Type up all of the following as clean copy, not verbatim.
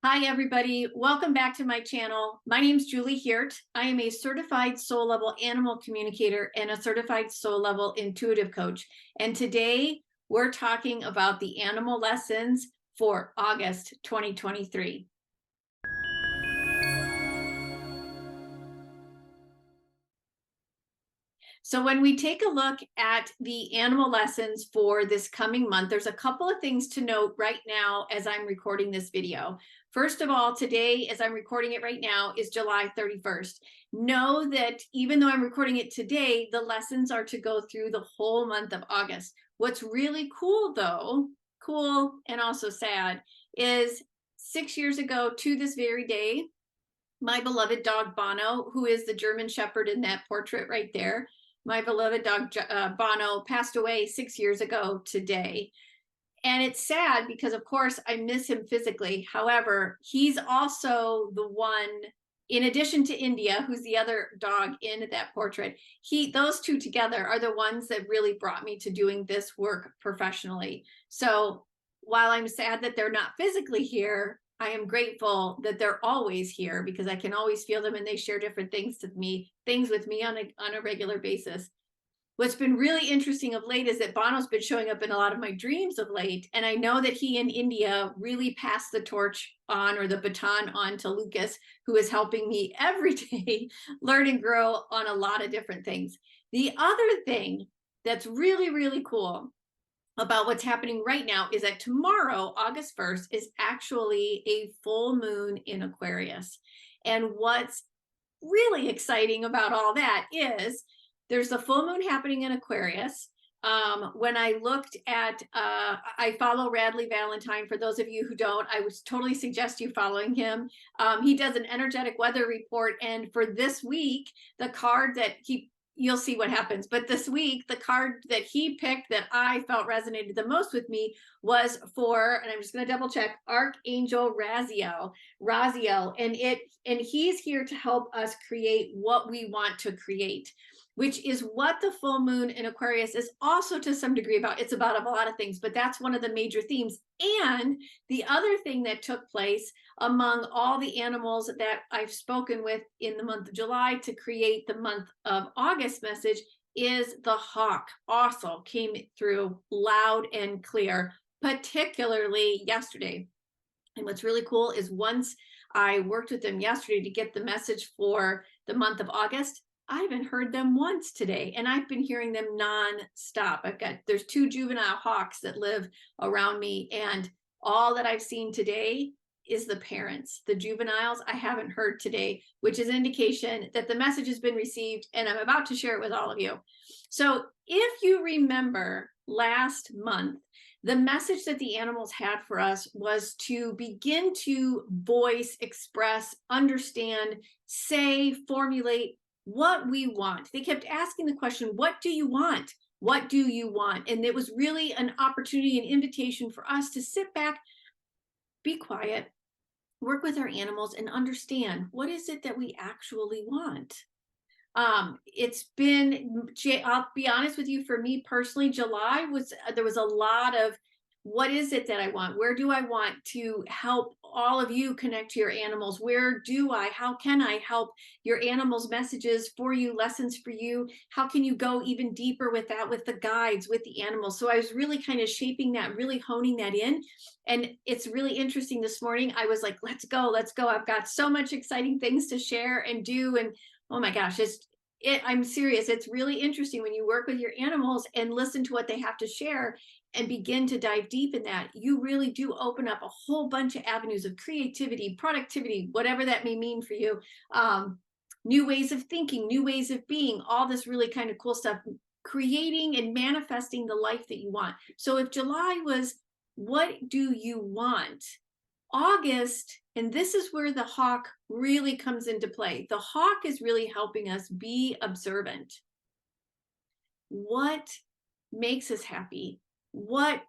Hi, everybody. Welcome back to my channel. My name is Julie Hirt. I am a certified soul level animal communicator and a certified soul level intuitive coach. And today we're talking about the animal lessons for August 2023. So when we take a look at the animal lessons for this coming month, there's a couple of things to note right now as I'm recording this video. First of all, today, as I'm recording it right now, is July 31st. Know that even though I'm recording it today, the lessons are to go through the whole month of August. What's really cool though, cool and also sad, is 6 years ago to this very day, my beloved dog Bono, who is the German Shepherd in that portrait right there, my beloved dog Bono passed away 6 years ago today. And it's sad because, of course, I miss him physically. However, he's also the one, in addition to India, who's the other dog in that portrait, those two together are the ones that really brought me to doing this work professionally. So while I'm sad that they're not physically here, I am grateful that they're always here because I can always feel them and they share different things with me on a regular basis. What's been really interesting of late is that Bono's been showing up in a lot of my dreams of late. And I know that he in India really passed the torch on, or the baton on, to Lucas, who is helping me every day learn and grow on a lot of different things. The other thing that's really, really cool about what's happening right now is that tomorrow, August 1st, is actually a full moon in Aquarius. And what's really exciting about all that is there's the full moon happening in Aquarius. When I looked at, I follow Radley Valentine. For those of you who don't, I would totally suggest you following him. He does an energetic weather report. And for this week, the card that you'll see what happens. But this week, the card that he picked that I felt resonated the most with me was for, and I'm just going to double check, Archangel Raziel, and he's here to help us create what we want to create, which is what the full moon in Aquarius is also to some degree about. It's about a lot of things, but that's one of the major themes. And the other thing that took place among all the animals that I've spoken with in the month of July to create the month of August message is the hawk. Also came through loud and clear, particularly yesterday. And what's really cool is once I worked with them yesterday to get the message for the month of August, I haven't heard them once today, and I've been hearing them non-stop. There's 2 juvenile hawks that live around me, and all that I've seen today is the parents. The juveniles I haven't heard today, which is an indication that the message has been received, and I'm about to share it with all of you. So if you remember last month, the message that the animals had for us was to begin to voice, express, understand, say, formulate what we want. They kept asking the question, what do you want? What do you want? And it was really an opportunity, an invitation for us to sit back, be quiet, work with our animals, and understand what is it that we actually want. It's been, I'll be honest with you, for me personally, July there was a lot of, what is it that I want? Where do I want to help all of you connect to your animals? How can I help your animals' messages for you, lessons for you? How can you go even deeper with that, with the guides, with the animals? So I was really kind of shaping that, really honing that in. And it's really interesting. This morning, I was like, let's go. I've got so much exciting things to share and do. And oh my gosh, I'm serious. It's really interesting when you work with your animals and listen to what they have to share and begin to dive deep in that. You really do open up a whole bunch of avenues of creativity, productivity, whatever that may mean for you. New ways of thinking, new ways of being, all this really kind of cool stuff, creating and manifesting the life that you want. So if July was, what do you want? August, and this is where the hawk really comes into play. The hawk is really helping us be observant. What makes us happy? What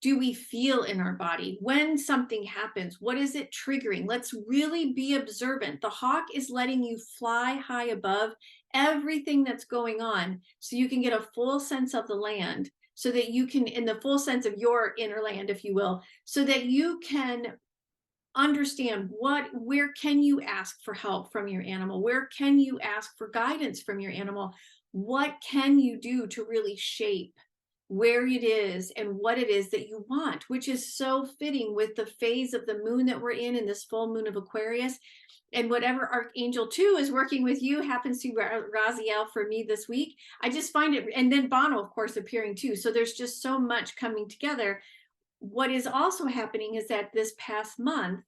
do we feel in our body when something happens? What is it triggering? Let's really be observant. The hawk is letting you fly high above everything that's going on so you can get a full sense of the land, so that you can, in the full sense of your inner land, if you will, so that you can understand where can you ask for help from your animal? Where can you ask for guidance from your animal? What can you do to really shape where it is and what it is that you want, which is so fitting with the phase of the moon that we're in this full moon of Aquarius. And whatever Archangel 2 is working with you happens to be Raziel for me this week. I just find it, and then Bono, of course, appearing too. So there's just so much coming together. What is also happening is that this past month,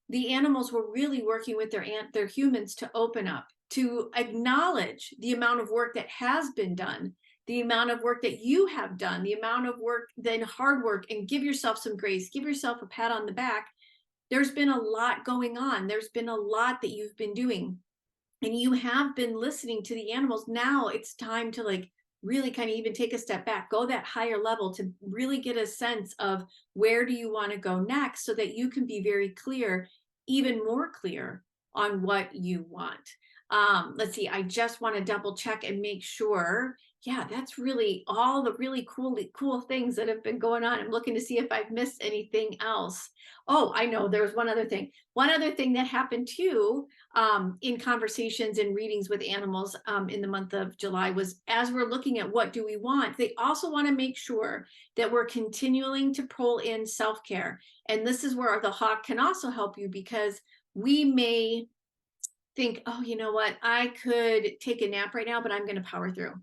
the animals were really working with their humans to open up, to acknowledge the amount of work that has been done, the amount of work that you have done, the amount of work, then hard work, and give yourself some grace, give yourself a pat on the back. There's been a lot going on. There's been a lot that you've been doing, and you have been listening to the animals. Now it's time to like really kind of even take a step back, go that higher level to really get a sense of where do you want to go next so that you can be very clear, even more clear on what you want. Let's see, I just want to double check and make sure. Yeah, that's really all the really cool things that have been going on. I'm looking to see if I've missed anything else. Oh, I know there was one other thing. One other thing that happened too, in conversations and readings with animals in the month of July was, as we're looking at what do we want, they also want to make sure that we're continuing to pull in self-care. And this is where the hawk can also help you, because we may think, oh, you know what, I could take a nap right now, but I'm going to power through.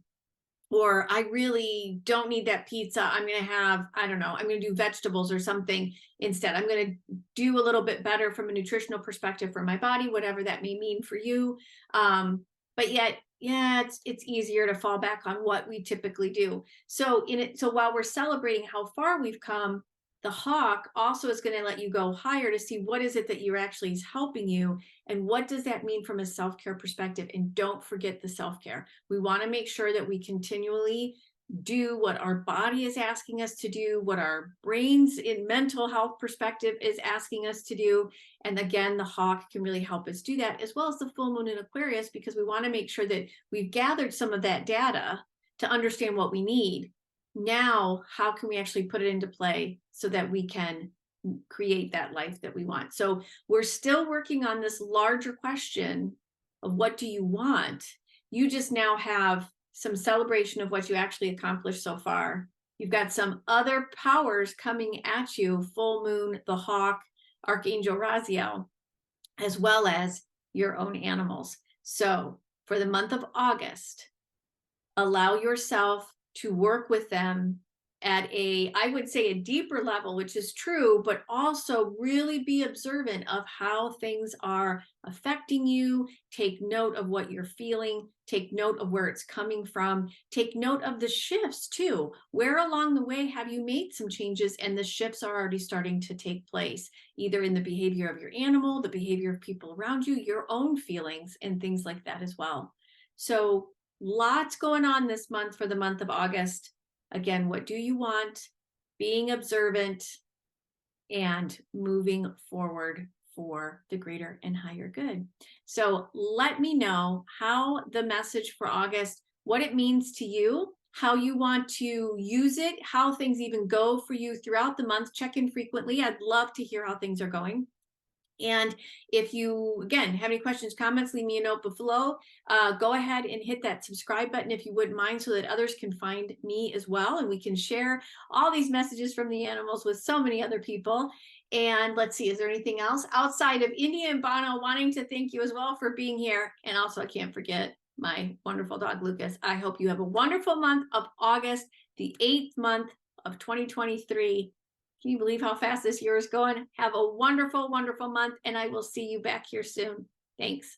Or I really don't need that pizza. I'm going to have, I don't know, I'm going to do vegetables or something instead. I'm going to do a little bit better from a nutritional perspective for my body, whatever that may mean for you. But yet, yeah, it's easier to fall back on what we typically do. So while we're celebrating how far we've come, the hawk also is going to let you go higher to see what is it that you're actually is helping you, and what does that mean from a self-care perspective. And don't forget the self-care. We want to make sure that we continually do what our body is asking us to do, what our brains in mental health perspective is asking us to do. And again, the hawk can really help us do that, as well as the full moon in Aquarius, because we want to make sure that we've gathered some of that data to understand what we need. Now, how can we actually put it into play so that we can create that life that we want? So we're still working on this larger question of what do you want? You just now have some celebration of what you actually accomplished so far. You've got some other powers coming at you, full moon, the hawk, Archangel Raziel, as well as your own animals. So for the month of August, allow yourself to work with them at I would say a deeper level, which is true, but also really be observant of how things are affecting you. Take note of what you're feeling, take note of where it's coming from, take note of the shifts too. Where along the way have you made some changes and the shifts are already starting to take place, either in the behavior of your animal, the behavior of people around you, your own feelings, and things like that as well. So lots going on this month for the month of August. Again, what do you want? Being observant and moving forward for the greater and higher good. So let me know how the message for August, what it means to you, how you want to use it, how things even go for you throughout the month. Check in frequently. I'd love to hear how things are going. And if you, again, have any questions, comments, leave me a note below. Go ahead and hit that subscribe button if you wouldn't mind, so that others can find me as well. And we can share all these messages from the animals with so many other people. And let's see, is there anything else outside of India and Bono wanting to thank you as well for being here? And also, I can't forget my wonderful dog, Lucas. I hope you have a wonderful month of August, the 8th month of 2023. Can you believe how fast this year is going? Have a wonderful, wonderful month, and I will see you back here soon. Thanks.